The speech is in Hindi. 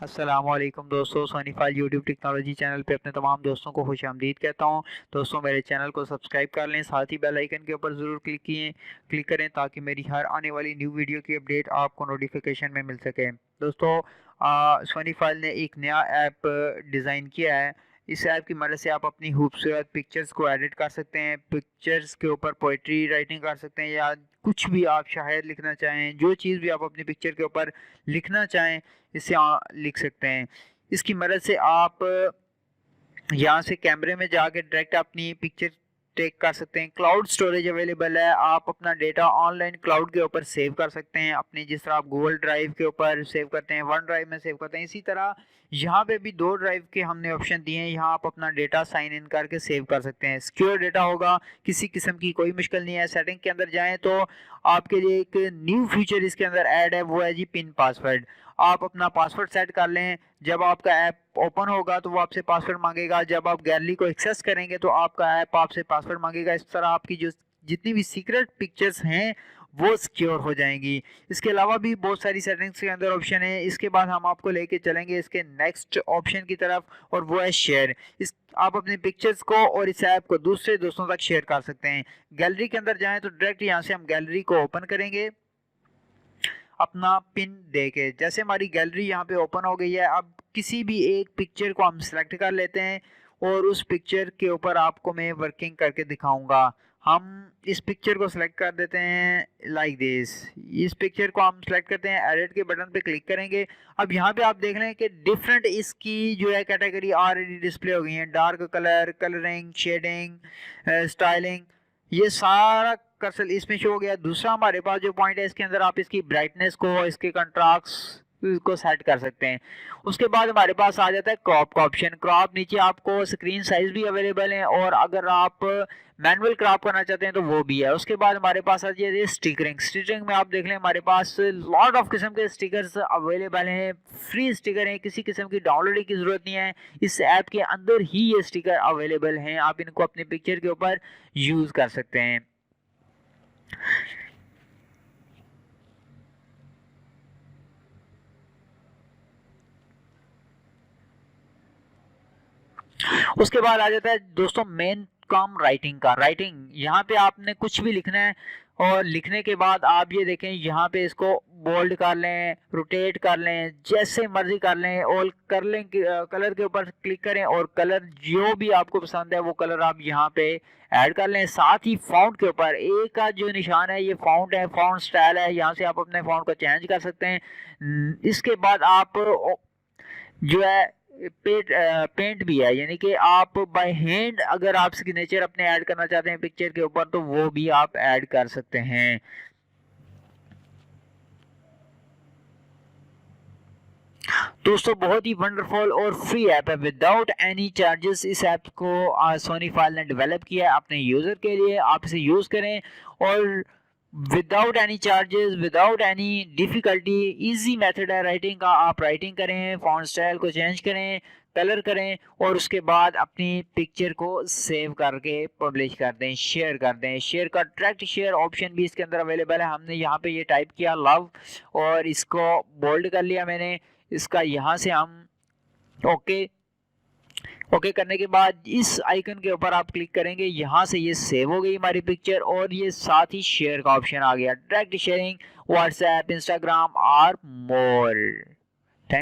अस्सलामुअलैकुम दोस्तों, सोनीफाइल यूट्यूब टेक्नोलॉजी चैनल पे अपने तमाम दोस्तों को खुशामदीद कहता हूं। दोस्तों, मेरे चैनल को सब्सक्राइब कर लें, साथ ही बेल आइकन के ऊपर ज़रूर क्लिक करें ताकि मेरी हर आने वाली न्यू वीडियो की अपडेट आपको नोटिफिकेशन में मिल सके। दोस्तों, सोनीफाइल ने एक नया ऐप डिज़ाइन किया है। इस ऐप की मदद से आप अपनी खूबसूरत पिक्चर्स को एडिट कर सकते हैं, पिक्चर्स के ऊपर पोइट्री राइटिंग कर सकते हैं या कुछ भी आप शायद लिखना चाहें, जो चीज़ भी आप अपनी पिक्चर के ऊपर लिखना चाहें इससे लिख सकते हैं। इसकी मदद से आप यहाँ से कैमरे में जाके डायरेक्ट अपनी पिक्चर टेक कर सकते हैं। क्लाउड स्टोरेज अवेलेबल है, आप अपना डेटा ऑनलाइन क्लाउड के ऊपर सेव कर सकते हैं, अपनी जिस तरह आप गूगल ड्राइव के ऊपर सेव करते हैं, वन ड्राइव में सेव करते हैं। इसी तरह यहाँ पे भी 2 ड्राइव के हमने ऑप्शन दिए हैं, यहाँ आप अपना डेटा साइन इन करके सेव कर सकते हैं। सिक्योर डेटा होगा, किसी किस्म की कोई मुश्किल नहीं है। सेटिंग के अंदर जाएं तो आपके लिए एक न्यू फीचर इसके अंदर ऐड है, वो है जी पिन पासवर्ड। आप अपना पासवर्ड सेट कर लें, जब आपका ऐप ओपन होगा तो वो आपसे पासवर्ड मांगेगा, जब आप गैलरी को एक्सेस करेंगे तो आपका ऐप आपसे पासवर्ड मांगेगा। इस तरह आपकी जो जितनी भी सीक्रेट पिक्चर्स हैं वो सिक्योर हो जाएंगी। इसके अलावा भी बहुत सारी सेटिंग्स के अंदर ऑप्शन है। इसके बाद हम आपको लेके चलेंगे इसके नेक्स्ट ऑप्शन की तरफ, और वो है शेयर। इस आप अपनी पिक्चर्स को और इस ऐप को दूसरे दोस्तों तक शेयर कर सकते हैं। गैलरी के अंदर जाएं तो डायरेक्ट यहाँ से हम गैलरी को ओपन करेंगे अपना पिन दे के। जैसे हमारी गैलरी यहाँ पे ओपन हो गई है, अब किसी भी एक पिक्चर को हम सिलेक्ट कर लेते हैं और उस पिक्चर के ऊपर आपको मैं वर्किंग करके दिखाऊंगा। हम इस पिक्चर को सिलेक्ट कर देते हैं लाइक दिस। इस पिक्चर को हम सिलेक्ट करते हैं, एडिट के बटन पे क्लिक करेंगे। अब यहाँ पे आप देख लें कि डिफरेंट इसकी जो है कैटेगरी ऑलरेडी डिस्प्ले हो गई है। Dark colour, colouring, shading, styling, ये सारा कर्सर इसमें शो हो गया। दूसरा हमारे पास जो पॉइंट है, इसके अंदर आप इसकी ब्राइटनेस को, इसके कंट्रास्ट को सेट कर सकते हैं। उसके बाद हमारे पास आ जाता है क्रॉप का ऑप्शन। क्रॉप नीचे आपको स्क्रीन साइज भी अवेलेबल है, और अगर आप मैनुअल क्रॉप करना चाहते हैं तो वो भी है। उसके बाद हमारे पास आ जाती है स्टिकरिंग। स्टिकरिंग में आप देख लें हमारे पास लॉट ऑफ किस्म के स्टिकर्स अवेलेबल हैं, फ्री स्टिकर हैं, किसी किस्म की डाउनलोडिंग की जरूरत नहीं है। इस ऐप के अंदर ही ये स्टिकर अवेलेबल हैं, आप इनको अपनी पिक्चर के ऊपर यूज कर सकते हैं। उसके बाद आ जाता है दोस्तों मेन काम राइटिंग का। राइटिंग यहाँ पे आपने कुछ भी लिखना है, और लिखने के बाद आप ये देखें यहाँ पे इसको बोल्ड कर लें, रोटेट कर लें, जैसे मर्जी कर लें, और कर लें कलर के ऊपर क्लिक करें और कलर जो भी आपको पसंद है वो कलर आप यहाँ पे ऐड कर लें। साथ ही फाउंट के ऊपर एक का जो निशान है ये फाउंट है, फाउंट स्टाइल है, यहाँ से आप अपने फाउंट को चेंज कर सकते हैं। इसके बाद आप जो है पेंट भी है, यानी कि आप बाय हैंड अगर आप सिग्नेचर अपने ऐड करना चाहते हैं पिक्चर के ऊपर तो वो भी आप ऐड कर सकते हैं। दोस्तों, बहुत ही वंडरफुल और फ्री ऐप है, विदाउट एनी चार्जेस। इस ऐप को सोनीफाइल ने डेवलप किया है अपने यूजर के लिए। आप इसे यूज करें और without any charges, without any difficulty, easy method है राइटिंग का। आप राइटिंग करें, फॉन्ट स्टाइल को चेंज करें, कलर करें, और उसके बाद अपनी पिक्चर को सेव करके पब्लिश कर दें, शेयर कर दें। शेयर का डायरेक्ट शेयर ऑप्शन भी इसके अंदर अवेलेबल है। हमने यहाँ पे ये टाइप किया लव, और इसको बोल्ड कर लिया मैंने। इसका यहाँ से हम ओके करने के बाद इस आइकन के ऊपर आप क्लिक करेंगे, यहाँ से ये सेव हो गई हमारी पिक्चर, और ये साथ ही शेयर का ऑप्शन आ गया। डायरेक्ट शेयरिंग व्हाट्सएप, इंस्टाग्राम और मोर।